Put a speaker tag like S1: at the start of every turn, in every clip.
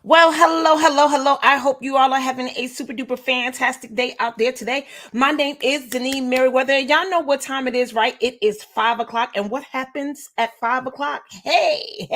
S1: Well, hello, hello, hello. I hope you all are having a super duper fantastic day out there today. My name is Denise Merriweather. Y'all know what time it is, right? It is 5 o'clock. And what happens at 5 o'clock? Hey,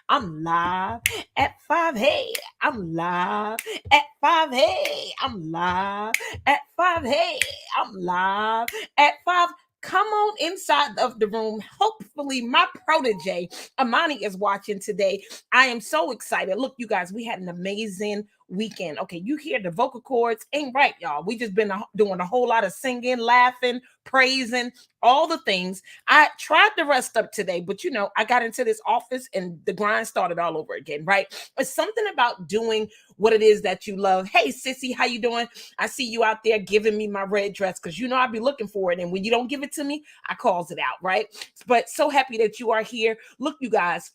S1: I'm live at five. Hey, I'm live at five. Hey, I'm live at five. Hey, I'm live at five. Come on inside of the room. Hopefully, my protege, Amani, is watching today. I am so excited. Look, you guys, we had an amazing weekend. Okay, you hear the vocal cords? Ain't right, y'all. We just been doing a whole lot of singing, laughing, praising, all the things. I tried to rest up today, but I got into this office and the grind started all over again, right? It's something about doing what it is that you love. Hey, sissy, how you doing? I see you out there giving me my red dress because I'll be looking for it. And when you don't give it to me, I calls it out, right? But so happy that you are here. Look, you guys,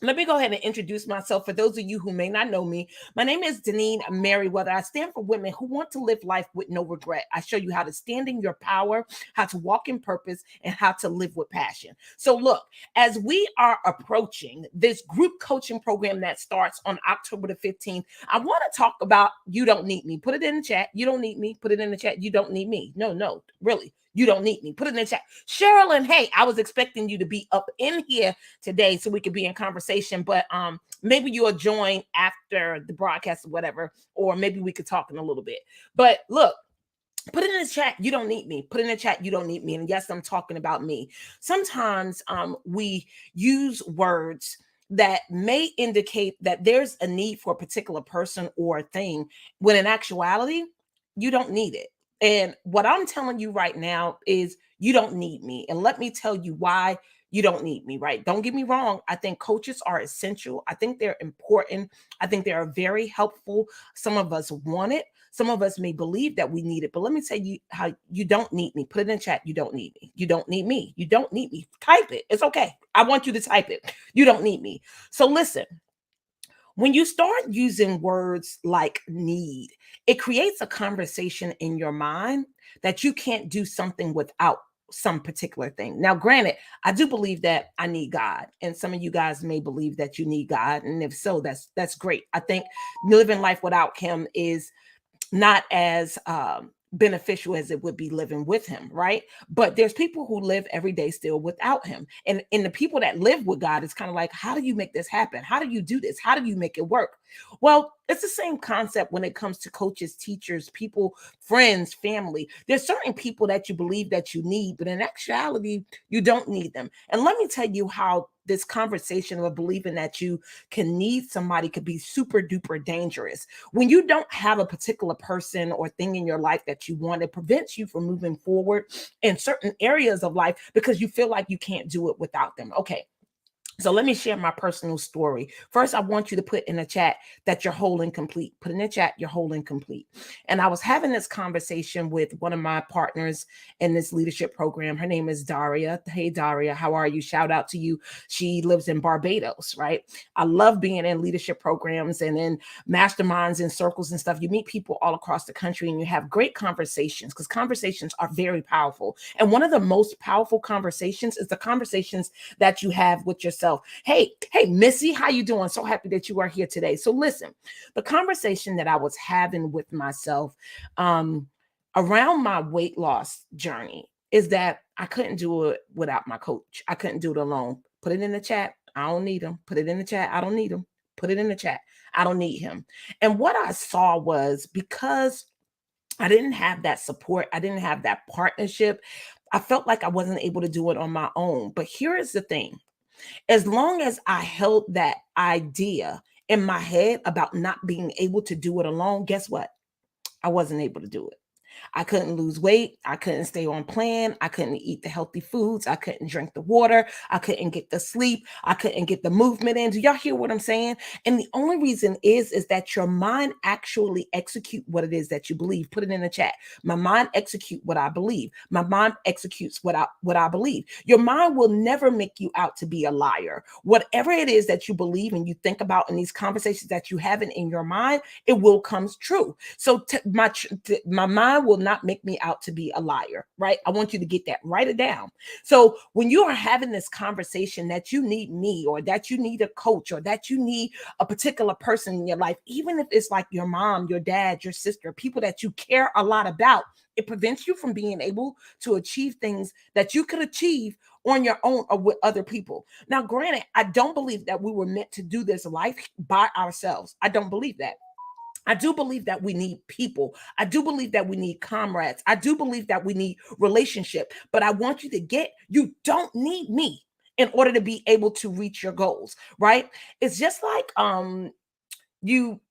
S1: let me go ahead and introduce myself. For those of you who may not know me, my name is Denise Merriweather. I stand for women who want to live life with no regret. I show you how to stand in your power, how to walk in purpose, and how to live with passion. So look, as we are approaching this group coaching program that starts on October the 15th, I want to talk about you don't need me. Put it in the chat. You don't need me. Put it in the chat. You don't need me. No, really. You don't need me. Put it in the chat. Sherilyn, hey, I was expecting you to be up in here today so we could be in conversation, but maybe you'll join after the broadcast or whatever, or maybe we could talk in a little bit. But look, put it in the chat. You don't need me. Put in the chat. You don't need me. And yes, I'm talking about me. Sometimes we use words that may indicate that there's a need for a particular person or a thing, when in actuality, you don't need it. And what I'm telling you right now is you don't need me. And let me tell you why you don't need me, right? Don't get me wrong. I think coaches are essential. I think they're important. I think they are very helpful. Some of us want it. Some of us may believe that we need it, but let me tell you how you don't need me. Put it in chat. You don't need me. You don't need me. You don't need me. Type it. It's okay. I want you to type it. You don't need me. So listen, when you start using words like need, it creates a conversation in your mind that you can't do something without some particular thing. Now, granted, I do believe that I need God, and some of you guys may believe that you need God, and if so, that's great. I think living life without Him is not as beneficial as it would be living with him, right? But there's people who live every day still without him. And the people that live with God, is kind of like, how do you make this happen? How do you do this? How do you make it work? Well, it's the same concept when it comes to coaches, teachers, people, friends, family. There's certain people that you believe that you need, but in actuality, you don't need them. And let me tell you how this conversation of believing that you can need somebody could be super duper dangerous. When you don't have a particular person or thing in your life that you want, it prevents you from moving forward in certain areas of life because you feel like you can't do it without them. Okay, so let me share my personal story. First, I want you to put in the chat that you're whole and complete. Put in the chat, you're whole and complete. And I was having this conversation with one of my partners in this leadership program. Her name is Daria. Hey, Daria, how are you? Shout out to you. She lives in Barbados, right? I love being in leadership programs and in masterminds and circles and stuff. You meet people all across the country and you have great conversations, because conversations are very powerful. And one of the most powerful conversations is the conversations that you have with yourself. Hey, Missy, how you doing? So happy that you are here today. So listen, the conversation that I was having with myself around my weight loss journey is that I couldn't do it without my coach. I couldn't do it alone. Put it in the chat. I don't need him. Put it in the chat. I don't need him. Put it in the chat. I don't need him. And what I saw was, because I didn't have that support, I didn't have that partnership, I felt like I wasn't able to do it on my own. But here is the thing. As long as I held that idea in my head about not being able to do it alone, guess what? I wasn't able to do it. I couldn't lose weight. I couldn't stay on plan. I couldn't eat the healthy foods. I couldn't drink the water. I couldn't get the sleep. I couldn't get the movement in. Do y'all hear what I'm saying? And the only reason is that your mind actually execute what it is that you believe. Put it in the chat. My mind execute what I believe. My mind executes what I believe. Your mind will never make you out to be a liar. Whatever it is that you believe and you think about in these conversations that you have in your mind, it will come true. So my mind will will not make me out to be a liar, right? I want you to get that, write it down. So when you are having this conversation that you need me, or that you need a coach, or that you need a particular person in your life, even if it's like your mom, your dad, your sister, people that you care a lot about, it prevents you from being able to achieve things that you could achieve on your own or with other people. Now, granted, I don't believe that we were meant to do this life by ourselves. I don't believe that. I do believe that we need people. I do believe that we need comrades. I do believe that we need relationship. But I want you to get, you don't need me in order to be able to reach your goals, right? It's just like you,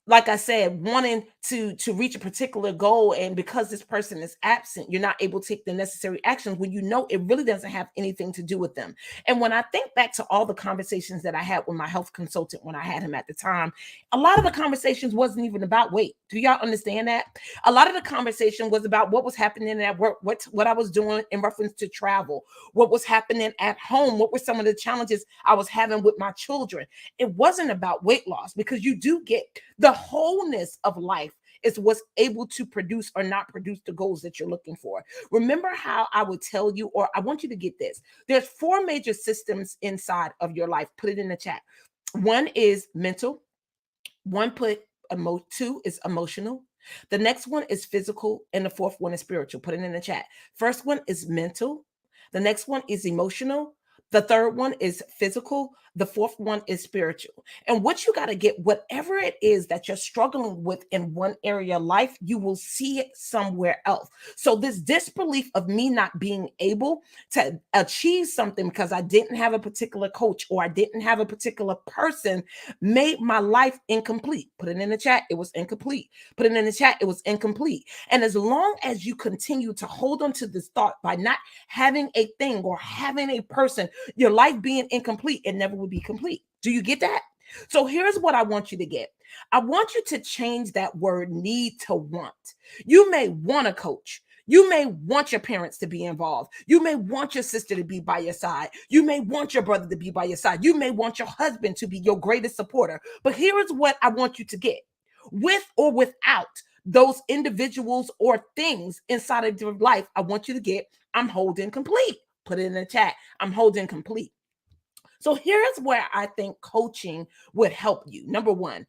S1: like I said, wanting to reach a particular goal, and because this person is absent, you're not able to take the necessary actions when you know it really doesn't have anything to do with them. And when I think back to all the conversations that I had with my health consultant when I had him at the time, a lot of the conversations wasn't even about weight. Do y'all understand that? A lot of the conversation was about what was happening at work, what I was doing in reference to travel, what was happening at home, what were some of the challenges I was having with my children. It wasn't about weight loss, because you do get the wholeness of life is what's able to produce or not produce the goals that you're looking for. Remember how I would tell you, or I want you to get this. There's 4 major systems inside of your life. Put it in the chat. 1 is mental. 2 is emotional. The next one is physical. And the 4th one is spiritual. Put it in the chat. First one is mental. The next one is emotional. The 3rd one is physical. The 4th one is spiritual. And what you got to get, whatever it is that you're struggling with in one area of life, you will see it somewhere else. So this disbelief of me not being able to achieve something because I didn't have a particular coach or I didn't have a particular person made my life incomplete. Put it in the chat. It was incomplete. Put it in the chat. It was incomplete. And as long as you continue to hold on to this thought by not having a thing or having a person, your life being incomplete, it never will be complete. Do you get that? So here's what I want you to get. I want you to change that word need to want. You may want a coach. You may want your parents to be involved. You may want your sister to be by your side. You may want your brother to be by your side. You may want your husband to be your greatest supporter. But here is what I want you to get. With or without those individuals or things inside of your life, I want you to get, I'm holding complete. Put it in the chat. I'm holding complete. So here's where I think coaching would help you. Number 1,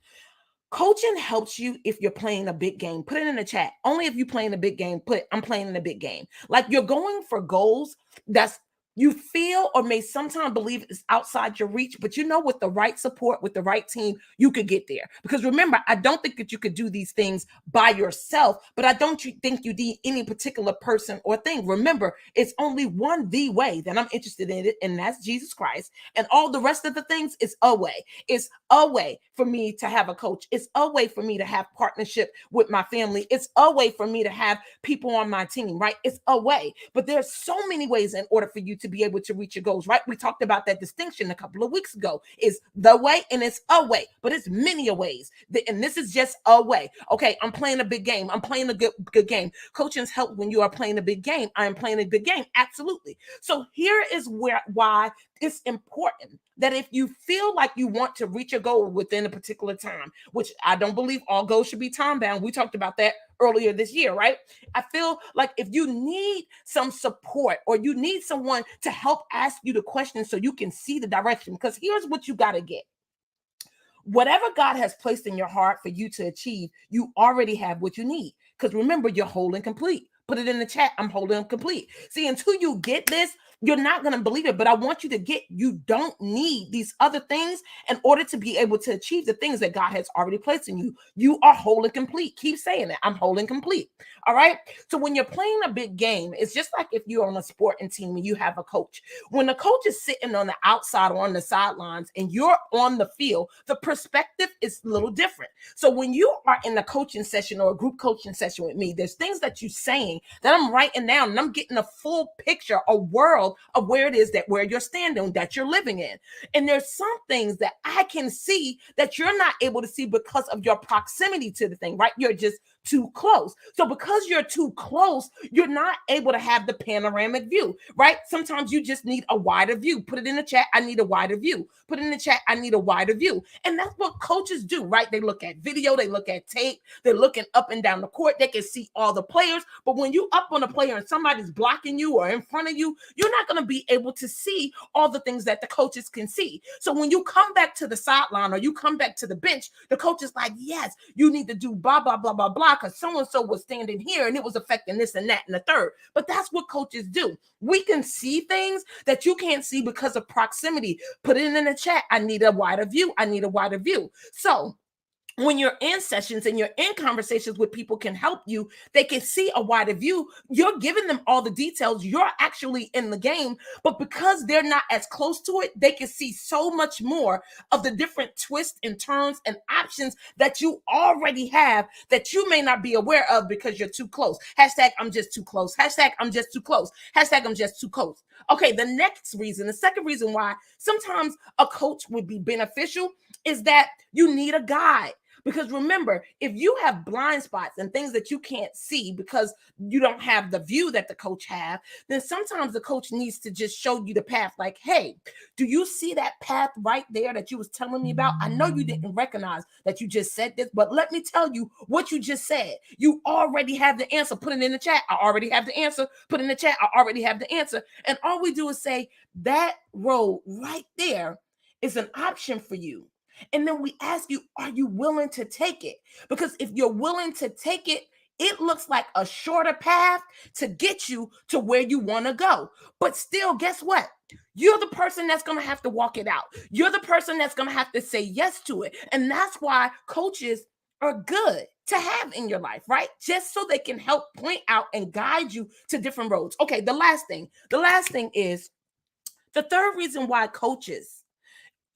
S1: coaching helps you if you're playing a big game. Put it in the chat. Only if you're playing a big game, I'm playing in a big game. Like you're going for goals that's you feel or may sometimes believe is outside your reach, but you know, with the right support, with the right team, you could get there. Because remember, I don't think that you could do these things by yourself, but I don't think you need any particular person or thing. Remember, it's only one the way that I'm interested in it, and that's Jesus Christ. And all the rest of the things is a way. It's a way for me to have a coach. It's a way for me to have partnership with my family. It's a way for me to have people on my team, right? It's a way. But there's so many ways in order for you to be able to reach your goals, right? We talked about that distinction a couple of weeks ago. Is the way and it's a way, but it's many ways. And this is just a way. Okay, I'm playing a big game. I'm playing a good game. Coaching's help when you are playing a big game. I am playing a big game. Absolutely. So here is why it's important that if you feel like you want to reach a goal within a particular time, which I don't believe all goals should be time bound. We talked about that earlier this year, right? I feel like if you need some support or you need someone to help ask you the questions so you can see the direction, because here's what you got to get. Whatever God has placed in your heart for you to achieve, you already have what you need. Because remember, you're whole and complete. Put it in the chat. I'm holding them complete. See, until you get this, you're not going to believe it. But I want you to get, you don't need these other things in order to be able to achieve the things that God has already placed in you. You are whole and complete. Keep saying that. I'm whole and complete. All right. So when you're playing a big game, it's just like if you're on a sporting team and you have a coach. When the coach is sitting on the outside or on the sidelines and you're on the field, the perspective is a little different. So when you are in a coaching session or a group coaching session with me, there's things that you're saying everything that I'm writing down, and I'm getting a full picture, a world of where it is that where you're standing, that you're living in. And there's some things that I can see that you're not able to see because of your proximity to the thing, right? You're just too close. So because you're too close, you're not able to have the panoramic view, right? Sometimes you just need a wider view. Put it in the chat. I need a wider view. Put it in the chat. I need a wider view. And that's what coaches do, right? They look at video, they look at tape, they're looking up and down the court. They can see all the players. But when you up on a player and somebody's blocking you or in front of you, you're not going to be able to see all the things that the coaches can see. So when you come back to the sideline or you come back to the bench, the coach is like, yes, you need to do blah, blah, blah, blah, blah, because so-and-so was standing here and it was affecting this and that and the third. But that's what coaches do. We can see things that you can't see because of proximity. Put it in the chat. I need a wider view. I need a wider view. So when you're in sessions and you're in conversations with people can help you, they can see a wider view. You're giving them all the details. You're actually in the game, but because they're not as close to it, they can see so much more of the different twists and turns and options that you already have that you may not be aware of because you're too close. Hashtag I'm just too close. Hashtag I'm just too close. Hashtag I'm just too close. Okay, the second reason why sometimes a coach would be beneficial is that you need a guide. Because remember, if you have blind spots and things that you can't see because you don't have the view that the coach have, then sometimes the coach needs to just show you the path. Like, hey, do you see that path right there that you was telling me about? I know you didn't recognize that you just said this, but let me tell you what you just said. You already have the answer. Put it in the chat. I already have the answer. Put it in the chat. I already have the answer. And all we do is say that road right there is an option for you. And then we ask you, are you willing to take it? Because if you're willing to take it, it looks like a shorter path to get you to where you want to go. But still, guess what? You're the person that's going to have to walk it out. You're the person that's going to have to say yes to it. And that's why coaches are good to have in your life, right? Just so they can help point out and guide you to different roads. Okay, the last thing is the third reason why coaches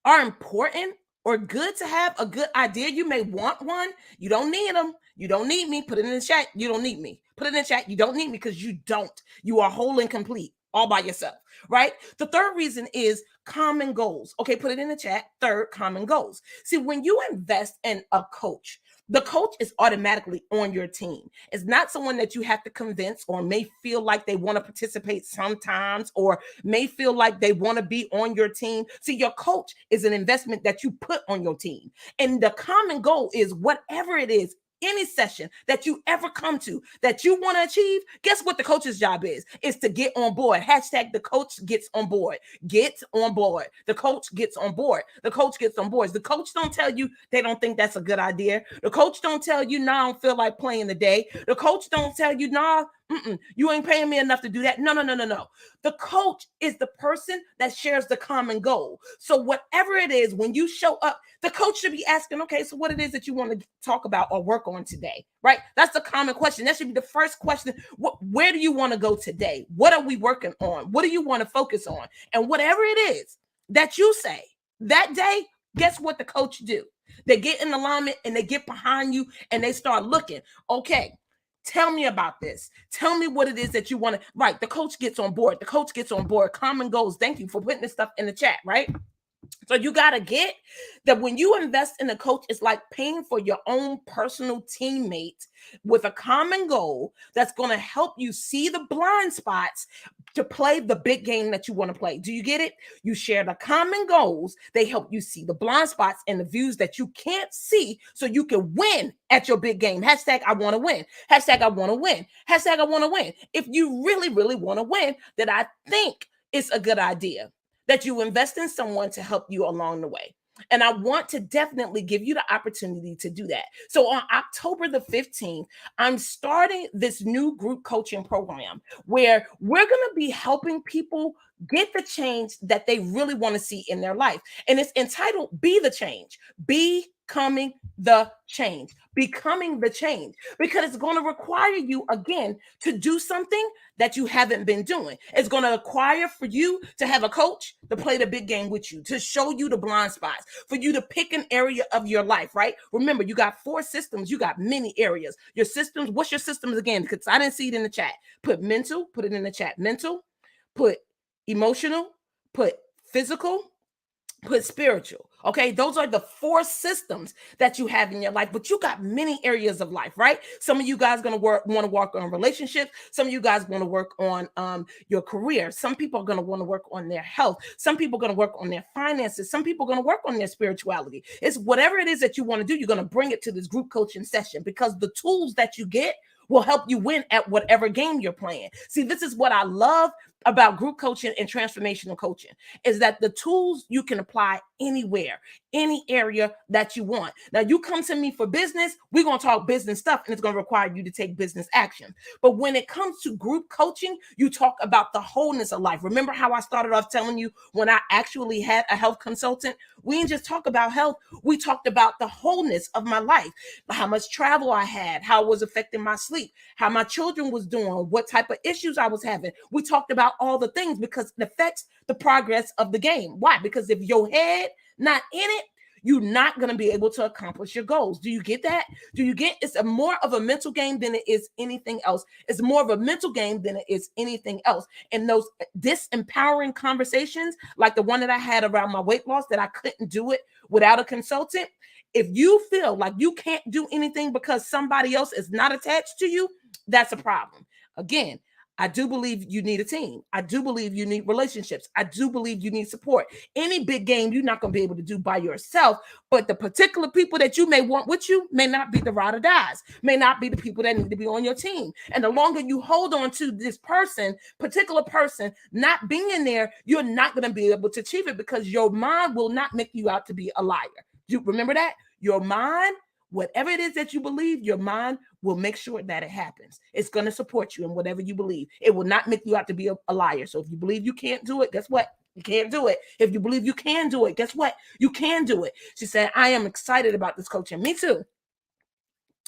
S1: are important or good to have a good idea. You may want one. You don't need them. You don't need me. Put it in the chat. You don't need me. Put it in the chat. You don't need me because you don't. You are whole and complete all by yourself, right? The third reason is common goals. Okay, put it in the chat. Third, common goals. See, when you invest in a coach, the coach is automatically on your team. It's not someone that you have to convince or may feel like they want to participate sometimes or may feel like they want to be on your team. See, your coach is an investment that you put on your team. And the common goal is whatever it is, any session that you ever come to that you want to achieve, guess what the coach's job is to get on board. Hashtag the coach gets on board. Get on board. The coach gets on board. The coach gets on board. The coach don't tell you they don't think that's a good idea. The coach don't tell you, nah, I don't feel like playing today. The coach don't tell you, nah, you ain't paying me enough to do that. No. The coach is the person that shares the common goal. So whatever it is, when you show up, the coach should be asking, okay, so what it is that you want to talk about or work on today, right? That's the common question. That should be the first question. Where do you want to go today? What are we working on? What do you want to focus on? And whatever it is that you say that day, guess what the coach do? They get in alignment and they get behind you and they start looking, okay, tell me about this. Tell me what it is that you want to, right? The coach gets on board. The coach gets on board. Common goals. Thank you for putting this stuff in the chat, right? So you got to get that when you invest in a coach, it's like paying for your own personal teammate with a common goal that's going to help you see the blind spots to play the big game that you want to play. Do you get it? You share the common goals. They help you see the blind spots and the views that you can't see so you can win at your big game. Hashtag I want to win. Hashtag I want to win. Hashtag I want to win. If you really, really want to win, then I think it's a good idea that you invest in someone to help you along the way. And I want to definitely give you the opportunity to do that. So on October the 15th, I'm starting this new group coaching program where we're going to be helping people get the change that they really want to see in their life. And it's entitled Be the Change. Becoming the change. Becoming the change. Because it's going to require you, again, to do something that you haven't been doing. It's going to require for you to have a coach to play the big game with you, to show you the blind spots, for you to pick an area of your life, right? Remember, you got 4 systems. You got many areas. Your systems, what's your systems again? Because I didn't see it in the chat. Put mental, put it in the chat. Mental, put emotional, put physical, put spiritual. Okay, those are the 4 systems that you have in your life, but you got many areas of life, right? Some of you guys want to work on relationships. Some of you guys want to work on your career. Some people are going to want to work on their health. Some people are going to work on their finances. Some people are going to work on their spirituality. It's whatever it is that you want to do, you're going to bring it to this group coaching session, because the tools that you get will help you win at whatever game you're playing. See, this is what I love about group coaching and transformational coaching, is that the tools you can apply anywhere, any area that you want. Now, you come to me for business, we're going to talk business stuff, and it's going to require you to take business action. But when it comes to group coaching, you talk about the wholeness of life. Remember how I started off telling you when I actually had a health consultant? We didn't just talk about health. We talked about the wholeness of my life, how much travel I had, how it was affecting my sleep, how my children was doing, what type of issues I was having. We talked about all the things, because it affects the progress of the game. Why? Because if your head not in it, you're not going to be able to accomplish your goals. Do you get that? Do you get it's more of a mental game than it is anything else? It's more of a mental game than it is anything else. And those disempowering conversations, like the one that I had around my weight loss, that I couldn't do it without a consultant. If you feel like you can't do anything because somebody else is not attached to you, that's a problem. Again, I do believe you need a team. I do believe you need relationships. I do believe you need support. Any big game you're not going to be able to do by yourself, but the particular people that you may want with you may not be the ride or dies, may not be the people that need to be on your team. And the longer you hold on to this particular person not being there, you're not going to be able to achieve it, because your mind will not make you out to be a liar. You remember that? Your mind, whatever it is that you believe, your mind will make sure that it happens. It's going to support you in whatever you believe. It will not make you out to be a liar. So if you believe you can't do it, guess what? You can't do it. If you believe you can do it, guess what? You can do it. She said, I am excited about this coaching. Me too.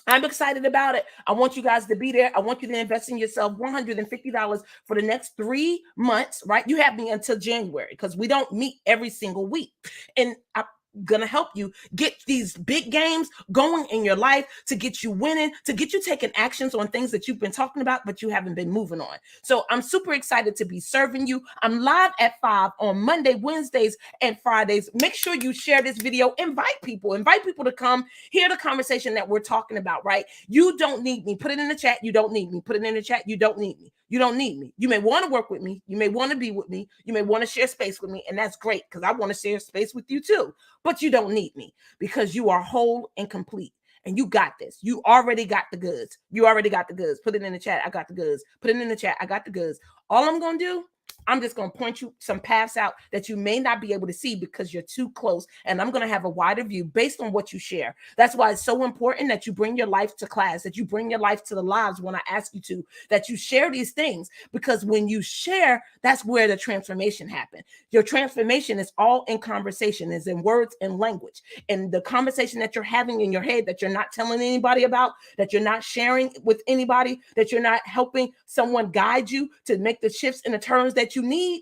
S1: I'm excited about it. I want you guys to be there. I want you to invest in yourself $150 for the next 3 months, right? You have me until January, because we don't meet every single week. And I'm gonna help you get these big games going in your life, to get you winning, to get you taking actions on things that you've been talking about but you haven't been moving on. So I'm super excited to be serving you. I'm live at 5 on Monday, Wednesdays, and Fridays. Make sure you share this video. Invite people to come hear the conversation that we're talking about, right? You don't need me. Put it in the chat. You don't need me. Put it in the chat. You don't need me. You don't need me. You may want to work with me. You may want to be with me. You may want to share space with me. And that's great, because I want to share space with you too. But you don't need me, because you are whole and complete. And you got this. You already got the goods. You already got the goods. Put it in the chat. I got the goods. Put it in the chat. I got the goods. All I'm going to do, I'm just going to point you some paths out that you may not be able to see because you're too close. And I'm going to have a wider view based on what you share. That's why it's so important that you bring your life to class, that you bring your life to the lives when I ask you to, that you share these things, because when you share, that's where the transformation happens. Your transformation is all in conversation, is in words and language. And the conversation that you're having in your head that you're not telling anybody about, that you're not sharing with anybody, that you're not helping someone guide you to make the shifts and the turns that you need,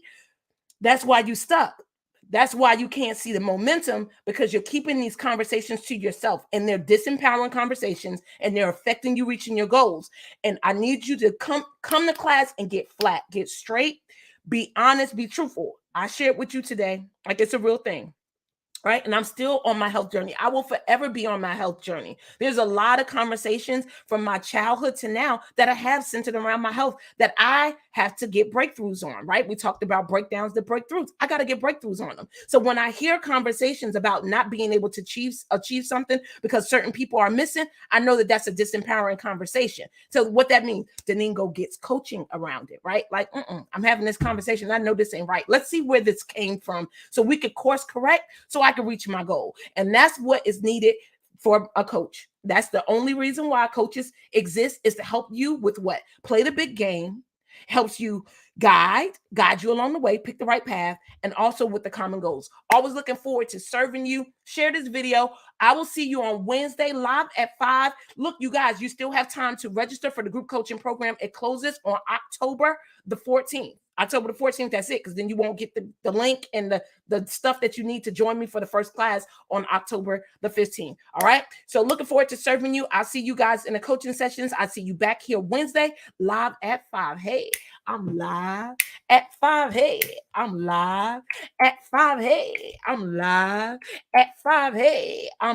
S1: that's why you stuck. That's why you can't see the momentum, because you're keeping these conversations to yourself, and they're disempowering conversations, and they're affecting you reaching your goals. And I need you to come to class and get flat, get straight, be honest, be truthful. I shared with you today, like it's a real thing. Right. And I'm still on my health journey. I will forever be on my health journey. There's a lot of conversations from my childhood to now that I have centered around my health that I have to get breakthroughs on. Right. We talked about breakdowns, the breakthroughs. I got to get breakthroughs on them. So when I hear conversations about not being able to achieve something because certain people are missing, I know that that's a disempowering conversation. So what that means, Daningo gets coaching around it. Right. Like, I'm having this conversation. I know this ain't right. Let's see where this came from so we could course correct, so I can reach my goal. And that's what is needed for a coach. That's the only reason why coaches exist, is to help you with what? Play the big game, Helps you guide you along the way, pick the right path, and also with the common goals. Always looking forward to serving you. Share this video. I will see you on Wednesday live at 5. Look, you guys, you still have time to register for the group coaching program. It closes on October the 14th. October the 14th, that's it, because then you won't get the link and the stuff that you need to join me for the first class on October the 15th. All right. So looking forward to serving you. I'll see you guys in the coaching sessions. I'll see you back here Wednesday live at 5. Hey, I'm live at 5. Hey, I'm live at 5. Hey, I'm live at 5. Hey, I'm